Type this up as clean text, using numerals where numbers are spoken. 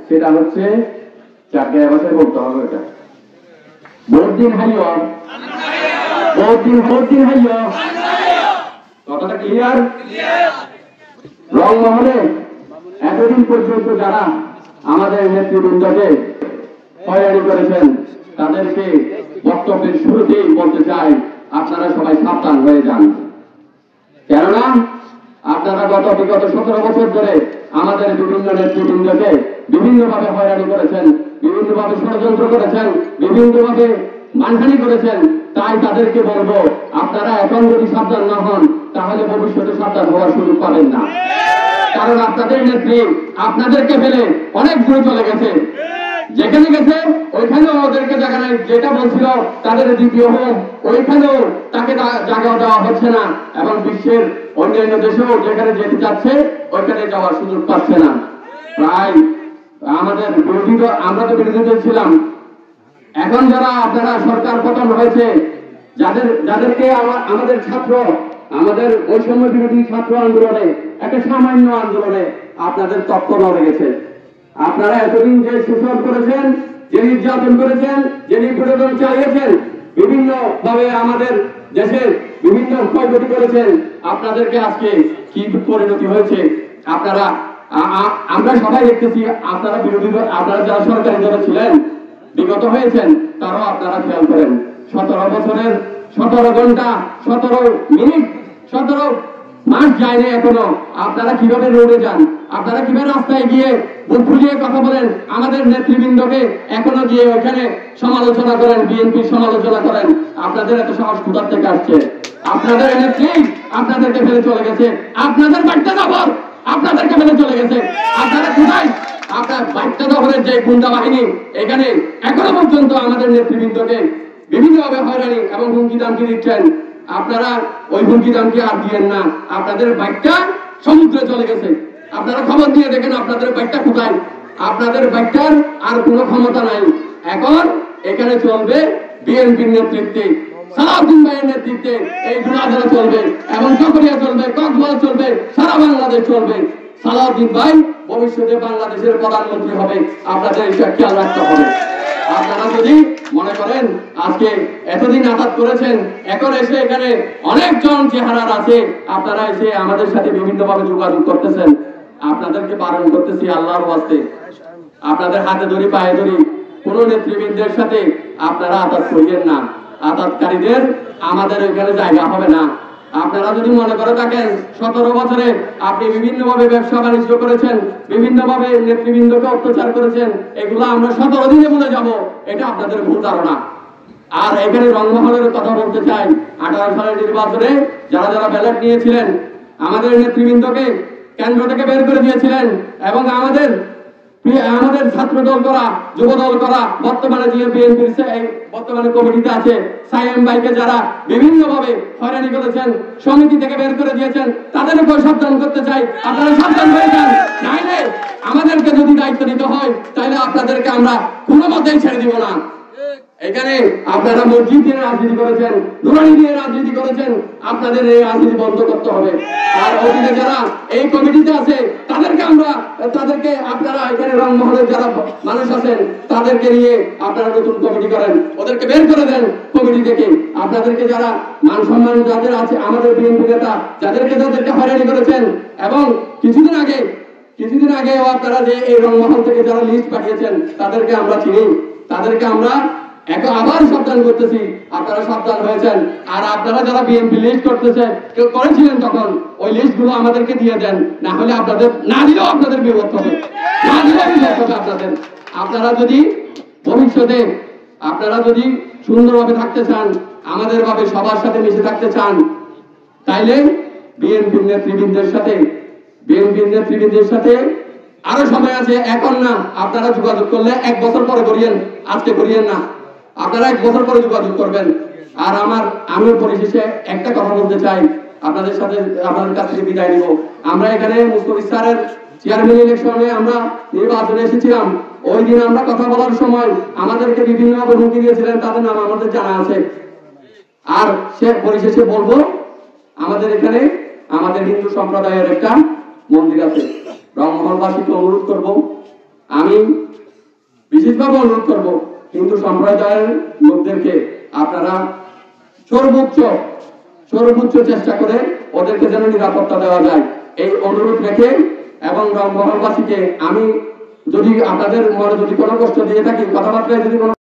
সেটা হচ্ছে চারটায় ভাষায় বলতে হবে। এটা ভোট দিন হাইয়, ভোট দিন হাইয়, কথাটা ক্লিয়ার? রংমহলে এতদিন পর্যন্ত যারা আমাদের নেতৃবৃন্দকে হয়রানি করেছেন তাদেরকে বক্তব্যের শুরুতেই বলতে চাই, আপনারা সবাই সাবধান হয়ে যান। কেননা আপনারা বিগত 17 বছর ধরে আমাদের বিভিন্ন নেতৃবৃন্দকে বিভিন্নভাবে হয়রানি করেছেন, বিভিন্নভাবে ষড়যন্ত্র করেছেন, বিভিন্নভাবে মানহানি করেছেন। তাই তাদেরকে বলবো, আপনারা এখন যদি সাবধান না হন তাহলে ভবিষ্যতে সাবধান হওয়ার সুযোগ পাবেন না। কারণ আপনাদের নেত্রী আপনাদেরকে ফেলে অনেক দূরে চলে গেছে, যেখানে গেছে ওইখানেও ওদেরকে জায়গা নাই। যেটা বলছিল তাদের দ্বিতীয় হোম, ওইখানেও তাকে জায়গা দেওয়া হচ্ছে না, এবং বিশ্বের অন্যান্য দেশেও যেখানে যেতে চাচ্ছে ওইখানে যাওয়ার সুযোগ পাচ্ছে না। প্রায় আমাদের বিরোধী, আমরা তো বিরোধীদের ছিলাম, এখন যারা আপনারা সরকার পতন হয়েছে, যাদেরকে আমাদের ছাত্র, আমাদের বৈষম্য বিরোধী ছাত্র আন্দোলনে, একটা সামান্য আন্দোলনে আপনাদের তত্ত্ব লড়ে গেছে। আপনারা এতদিন যে শোষণ করেছেন, যে নির্যাতন করেছেন, যে নিপীড়ন চালিয়েছেন, বিভিন্ন ভাবে আমাদের দেশের বিভিন্ন ক্ষয়ক্ষতি করেছেন, আপনাদেরকে আজকে কি পরিণতি হয়েছে আপনারা, আমরা সবাই দেখতেছি। আপনারা বিরোধী, আপনারা যারা সরকারি দলে ছিলেন বিগত হয়েছেন, তারাও আপনারা খেয়াল করেন 17 বছরের 17 ঘন্টা 17 মিনিট 17 মাস যায়নি এখনো। আপনারা কিভাবে রোডে যান, আপনারা কিভাবে রাস্তায় গিয়ে বুক ফুলিয়ে কথা বলেন, আমাদের নেতৃবৃন্দকে এখনো গিয়ে ওখানে সমালোচনা করেন, বিএনপির সমালোচনা করেন। আপনাদের এত সাহস কোথা থেকে আসছে? আপনাদের নেত্রী আপনাদেরকে ফেলে চলে গেছে, আপনাদের বাড়িতে যাবার আপনাদেরকে ফেলে চলে গেছে। আপনারা কোথায়? আপনার বাচ্চা দখলের যে গুন্ডা বাহিনী এখানে এখনো পর্যন্ত আমাদের নেতৃবৃন্দকে বিভিন্নভাবে হয়রানি এবং হুমকি দামকি দিচ্ছেন। আপনারা ওই হুমকি দামকি আর দিয়েন না, আপনাদের বাইকটা সমুদ্রে চলে গেছে। আপনারা খবর দিয়ে দেখেন আপনাদের বাইকটা কোথায়। আপনাদের বাইকটার আর কোনো ক্ষমতা নাই। এখন এখানে চলবে বিএনপির নেতৃত্বে, সালাউদ্দিন ভাইয়ের নেতৃত্বে এই ঘোরাধরা চলবে, এবং চকরিয়া চলবে, কক্সবাজার চলবে, সারা বাংলাদেশ চলবে। সালাউদ্দিন ভাই ভবিষ্যতে বাংলাদেশের প্রধানমন্ত্রী হবে, আপনাদের এটা খেয়াল রাখতে হবে। আপনারা যদি মনে করেন আজকে এতদিন আঘাত করেছেন, এখন এসে এখানে অনেকজন চেহারার আছে, আপনারা এসে আমাদের সাথে বিভিন্নভাবে যোগাযোগ করতেছেন, আপনাদেরকে বারণ করতেছি আল্লাহর ওয়াস্তে, আপনাদের হাতে ধরি পায়ে ধরি কোন নেতৃবৃন্দের সাথে আপনারা আঘাত করিয়েন না। আঘাতকারীদের আমাদের ওইখানে জায়গা হবে না। আপনারা যদি মনে করে থাকেন 17 বছরে আপনি বিভিন্নভাবে ব্যবসা বাণিজ্য করেছেন, বিভিন্নভাবে নেতৃবৃন্দকে অত্যাচার করেছেন, এগুলো আমরা 17 দিনে ভুলে যাব, এটা আপনাদের ভুল ধারণা। আর এখানে রংমহলের কথা বলতে চাই, 18 সালের নির্বাচনে যারা যারা ব্যালট নিয়েছিলেন আমাদের নেতৃবৃন্দকে কেন্দ্র থেকে বের করে দিয়েছিলেন, এবং আমাদের ছাত্র দল করা, যুব দল করা, বর্তমানে যে বিএনপির বর্তমানে কমিটিতে আছে সাইএম ভাইকে যারা বিভিন্নভাবে হয়রানি করেছেন, সমিতি থেকে বের করে দিয়েছেন, তাদের উপর সাবধান করতে চাই। আপনারা সাবধান হয়ে যান, নাইলে আমাদেরকে যদি দায়িত্ব নিতে হয় তাহলে আপনাদেরকে আমরা কোনো মতেই ছেড়ে দিব না। এখানে আপনারা মসজিদ দিয়ে রাজনীতি করেছেন, নুরানি দিয়ে রাজনীতি করেছেন, আপনাদের এই রাজনীতি বন্ধ করতে হবে। আর ওদিকে যারা এই কমিটিতে আছে তাদেরকে আপনারা এখানে রংমহলের যারা মানুষ আছেন তাদেরকে নিয়ে আপনারা নতুন কমিটি করেন, ওদেরকে বের করে দেন কমিটি থেকে। আপনাদেরকে যারা মান সম্মান যাদের আছে, আমাদের বিএনপি নেতা যাদেরকে হয়রানি করেছেন, এবং কিছুদিন আগে আপনারা যে এই রংমহল থেকে যারা লিস্ট পাঠিয়েছেন তাদেরকে আমরা চিনি, তাদেরকে আমরা এখন আবার সাবধান করতেছি, আপনারা সাবধান হয়েছেন। আর আপনারা যারা বিএনপি লিস্ট করেছিলেন তখন ওই লিস্ট গুলো আমাদেরকে দিয়ে দেন, না হলে আপনাদের না দিলেও আপনাদের বিপদ হবে, না দিলেও বিপদ হবে আপনাদের। আপনারা যদি ভবিষ্যতে আপনারা যদি সুন্দরভাবে থাকতে চান, আমাদের ভাবে সবার সাথে মিশে থাকতে চান, তাইলে বিএনপির নেতৃবৃন্দের সাথে আরো সময় আছে, এখন না। আপনারা যোগাযোগ করলে 1 বছর পরে করিয়েন, আজকে করিয়েন না, আপনারা 1 বছর পরে যোগাযোগ করবেন। আর আমি পরিশেষে একটা কথা বলতে চাই, আপনাদের কাছ থেকে বিদায় নিব। আমরা এখানে মুস্তফিজ স্যারের চেয়ারম্যান ইলেকশনে আমরা নির্বাচনে এসেছিলাম, ওই দিন আমরা কথা বলার সময় আমাদেরকে বিভিন্নভাবে হুমকি দিয়েছিলেন, তাদের নাম আমাদের জানা আছে। আর সে পরিশেষে বলবো, আমাদের এখানে আমাদের হিন্দু সম্প্রদায়ের একটা মন্দির আছে, রংমহলবাসীকে অনুরোধ করব আমি বিশেষভাবে অনুরোধ করব হিন্দু সম্প্রদায়ের লোকদেরকে আপনারা সর্বোচ্চ চেষ্টা করে ওদেরকে যেন নিরাপত্তা দেওয়া যায় এই অনুরোধ রেখে, এবং রংমহলবাসীকে আমি যদি আপনাদের মনে যদি কোনো কষ্ট দিয়ে থাকি, কথাবার্তায় যদি কোনো